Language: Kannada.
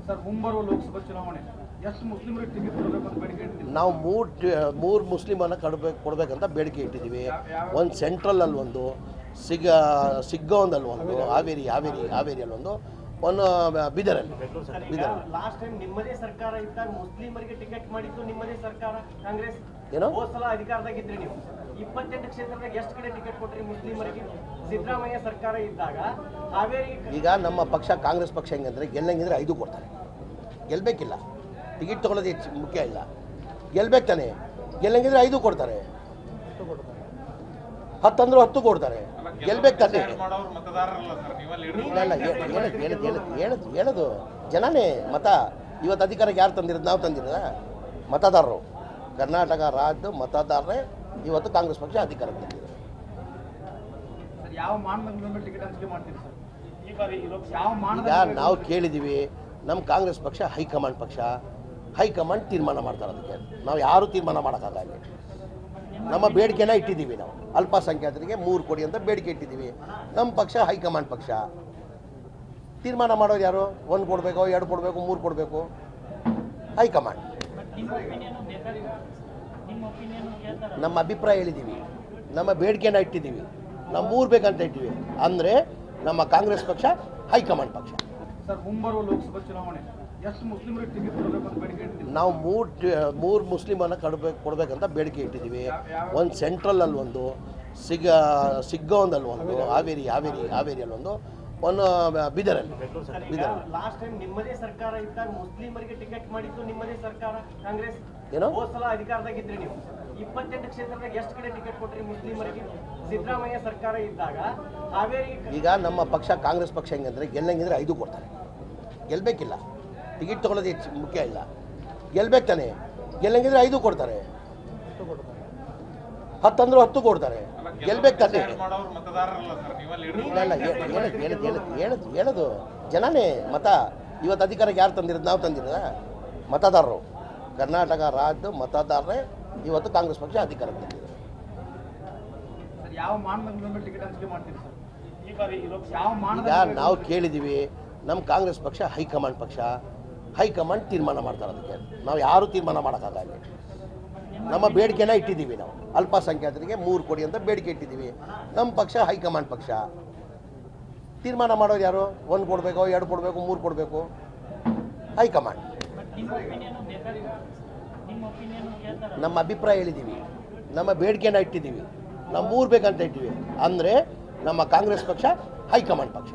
ಸರ್ ಮುಂಬರುವ ಲೋಕಸಭಾ ಚುನಾವಣೆ ಎಷ್ಟು ಮುಸ್ಲಿಮರಿಗೆ ಟಿಕೆಟ್ ಕೊಡಬೇಕು ಅಂತ ಬೇಡಿಕೆ ಇಟ್ಟಿದ್ದೀವಿ. ನಾವು ಮೂರು ಮುಸ್ಲಿಮನ್ನು ಕೊಡಬೇಕಂತ ಬೇಡಿಕೆ ಇಟ್ಟಿದ್ದೀವಿ. ಒಂದು ಸೆಂಟ್ರಲಲ್ಲಿ ಒಂದು, ಸಿಗ್ಗಾಂವದಲ್ಲಿ ಒಂದು, ಹಾವೇರಿಯಲ್ಲಿ ಒಂದು ಬೀದರಲ್ಲಿ. ಲಾಸ್ಟ್ ಟೈಮ್ ನಿಮ್ಮದೇ ಸರ್ಕಾರ ಇದ್ದಾಗ ಮುಸ್ಲಿಮರಿಗೆ ಟಿಕೆಟ್ ಮಾಡಿದ್ದು ನಿಮ್ಮದೇ ಸರ್ಕಾರ ಕಾಂಗ್ರೆಸ್. ಏನೋ ಹೋದ ಸಲ ಅಧಿಕಾರದಾಗಿದ್ರಿ ನೀವು. 28 ಕ್ಷೇತ್ರದಾಗ ಎಷ್ಟು ಕಡೆ ಟಿಕೆಟ್ ಕೊಟ್ರಿ ಮುಸ್ಲಿಮರಿಗೆ? ಸಿದ್ದರಾಮಯ್ಯ ಸರ್ಕಾರ ಇದ್ದಾಗ ಹಾವೇರಿ. ಈಗ ನಮ್ಮ ಪಕ್ಷ ಕಾಂಗ್ರೆಸ್ ಪಕ್ಷ ಹೆಂಗಂದ್ರೆ ಗೆಲ್ಲಂಗಿದ್ರೆ 5 ಕೊಡ್ತಾರೆ. ಗೆಲ್ಲಬೇಕಿಲ್ಲ, ಟಿಕೆಟ್ ತೊಗೊಳ್ಳೋದು ಹೆಚ್ಚು ಮುಖ್ಯ ಇಲ್ಲ, ಗೆಲ್ಬೇಕು ತಾನೆ. ಗೆಲ್ಲಂಗಿದ್ರೆ 5 ಕೊಡ್ತಾರೆ, 10 ಅಂದ್ರೆ 10 ಕೊಡ್ತಾರೆ. ಗೆಲ್ಬೇಕು ತಾನೆ. ಹೇಳೋದು ಜನನೇ ಮತ. ಇವತ್ತು ಅಧಿಕಾರಕ್ಕೆ ಯಾರು ತಂದಿರೋದು? ನಾವು ತಂದಿರೋದ? ಮತದಾರರು. ಕರ್ನಾಟಕ ರಾಜ್ಯದ ಮತದಾರರೇ ಇವತ್ತು ಕಾಂಗ್ರೆಸ್ ಪಕ್ಷ ಅಧಿಕಾರಕ್ಕೆ ತಂದಿದೆ. ಯಾವ ಮಾನದಂಡದ ಮೇಲೆ ಟಿಕೆಟ್ ಹಂಚಿಕೆ ಮಾಡ್ತೀರಿ ಸರ್ ಈ ಬಾರಿ? ಯಾವ ಮಾನದಂಡ? ಈಗ ನಾವು ಕೇಳಿದ್ದೀವಿ, ನಮ್ಮ ಕಾಂಗ್ರೆಸ್ ಪಕ್ಷ ಹೈಕಮಾಂಡ್ ತೀರ್ಮಾನ ಮಾಡ್ತಾರೆ. ಅದಕ್ಕೆ ನಾವು ಯಾರೂ ತೀರ್ಮಾನ ಮಾಡೋಕ್ಕಾಗಲ್ಲ. ನಮ್ಮ ಬೇಡಿಕೆನ ಇಟ್ಟಿದ್ದೀವಿ. ನಾವು ಅಲ್ಪಸಂಖ್ಯಾತರಿಗೆ 3 ಕೊಡಿ ಅಂತ ಬೇಡಿಕೆ ಇಟ್ಟಿದ್ದೀವಿ. ನಮ್ಮ ಪಕ್ಷ ಹೈಕಮಾಂಡ್ ಪಕ್ಷ. ತೀರ್ಮಾನ ಮಾಡೋದು ಯಾರು? 1 ಕೊಡಬೇಕು, 2 ಕೊಡಬೇಕು, 3 ಕೊಡಬೇಕು? ಹೈಕಮಾಂಡ್. ನಮ್ಮ ಅಭಿಪ್ರಾಯ ಹೇಳಿದ್ದೀವಿ, ನಮ್ಮ ಬೇಡಿಕೆನ ಇಟ್ಟಿದ್ದೀವಿ. ನಾವು 3 ಬೇಕಂತ ಇಟ್ಟಿವಿ ಅಂದರೆ ನಮ್ಮ ಕಾಂಗ್ರೆಸ್ ಪಕ್ಷ ಹೈಕಮಾಂಡ್ ಪಕ್ಷ. ಸರ್ ಮುಂಬರುವ ಲೋಕಸಭಾ ಚುನಾವಣೆ ಎಷ್ಟು ಮುಸ್ಲಿಮರಿಗೆ ಟಿಕೆಟ್ ಕೊಡಬೇಕು ಅಂತ ಬೇಡಿಕೆ ಇಟ್ಟಿದ್ದೀವಿ. ನಾವು ಮೂರು ಮುಸ್ಲಿಮನ್ನು ಕೊಡಬೇಕಂತ ಬೇಡಿಕೆ ಇಟ್ಟಿದ್ದೀವಿ. ಒಂದು ಸೆಂಟ್ರಲಲ್ಲಿ ಒಂದು, ಸಿಗ್ಗಾಂವದಲ್ಲಿ ಒಂದು, ಹಾವೇರಿಯಲ್ಲಿ ಒಂದು ಬೀದರಲ್ಲಿ. ಲಾಸ್ಟ್ ಟೈಮ್ ನಿಮ್ಮದೇ ಸರ್ಕಾರ ಇದ್ದಾಗ ಮುಸ್ಲಿಮರಿಗೆ ಟಿಕೆಟ್ ಮಾಡಿದ್ದು ನಿಮ್ಮದೇ ಸರ್ಕಾರ ಕಾಂಗ್ರೆಸ್. ಏನೋ ಹೋದ ಸಲ ಅಧಿಕಾರದಾಗಿದ್ರಿ ನೀವು. 28 ಕ್ಷೇತ್ರದಾಗ ಎಷ್ಟು ಕಡೆ ಟಿಕೆಟ್ ಕೊಟ್ರಿ ಮುಸ್ಲಿಮರಿಗೆ? ಸಿದ್ದರಾಮಯ್ಯ ಸರ್ಕಾರ ಇದ್ದಾಗ ಹಾವೇರಿ. ಈಗ ನಮ್ಮ ಪಕ್ಷ ಕಾಂಗ್ರೆಸ್ ಪಕ್ಷ ಹೆಂಗಂದ್ರೆ ಗೆಲ್ಲಂಗಿದ್ರೆ 5 ಕೊಡ್ತಾರೆ. ಗೆಲ್ಲಬೇಕಿಲ್ಲ, ಟಿಕೆಟ್ ತೊಗೊಳ್ಳೋದು ಹೆಚ್ಚು ಮುಖ್ಯ ಇಲ್ಲ, ಗೆಲ್ಬೇಕು ತಾನೆ. ಗೆಲ್ಲಂಗಿದ್ರೆ 5 ಕೊಡ್ತಾರೆ, 10 ಅಂದ್ರೆ 10 ಕೊಡ್ತಾರೆ. ಗೆಲ್ಬೇಕು ತಾನೆ. ಹೇಳೋದು ಜನನೇ ಮತ. ಇವತ್ತು ಅಧಿಕಾರಕ್ಕೆ ಯಾರು ತಂದಿರೋದು? ನಾವು ತಂದಿರೋದ? ಮತದಾರರು. ಕರ್ನಾಟಕ ರಾಜ್ಯದ ಮತದಾರರೇ ಇವತ್ತು ಕಾಂಗ್ರೆಸ್ ಪಕ್ಷ ಅಧಿಕಾರಕ್ಕೆ ತಂದಿದೆ. ಸರ್ ಯಾವ ಮಾನದಂಡದ ಮೇಲೆ ಟಿಕೆಟ್ ಹಂಚಿಕೆ ಮಾಡ್ತೀರಿ ಸರ್ ಈ ಬಾರಿ? ಯಾವ ಮಾನದಂಡ? ಈಗ ನಾವು ಕೇಳಿದ್ದೀವಿ, ನಮ್ಮ ಕಾಂಗ್ರೆಸ್ ಪಕ್ಷ ಹೈಕಮಾಂಡ್ ತೀರ್ಮಾನ ಮಾಡ್ತಾರೆ. ಅದಕ್ಕೆ ನಾವು ಯಾರೂ ತೀರ್ಮಾನ ಮಾಡೋಕ್ಕಾಗಲ್ಲ. ನಮ್ಮ ಬೇಡಿಕೆನ ಇಟ್ಟಿದ್ದೀವಿ. ನಾವು ಅಲ್ಪಸಂಖ್ಯಾತರಿಗೆ 3 ಕೊಡಿ ಅಂತ ಬೇಡಿಕೆ ಇಟ್ಟಿದ್ದೀವಿ. ನಮ್ಮ ಪಕ್ಷ ಹೈಕಮಾಂಡ್ ಪಕ್ಷ. ತೀರ್ಮಾನ ಮಾಡೋದು ಯಾರು? 1 ಕೊಡಬೇಕು, 2 ಕೊಡಬೇಕು, 3 ಕೊಡಬೇಕು? ಹೈಕಮಾಂಡ್. ನಮ್ಮ ಅಭಿಪ್ರಾಯ ಹೇಳಿದ್ದೀವಿ, ನಮ್ಮ ಬೇಡಿಕೆನ ಇಟ್ಟಿದ್ದೀವಿ. ನಾವು 3 ಬೇಕಂತ ಇಟ್ಟಿವಿ ಅಂದರೆ ನಮ್ಮ ಕಾಂಗ್ರೆಸ್ ಪಕ್ಷ ಹೈಕಮಾಂಡ್ ಪಕ್ಷ.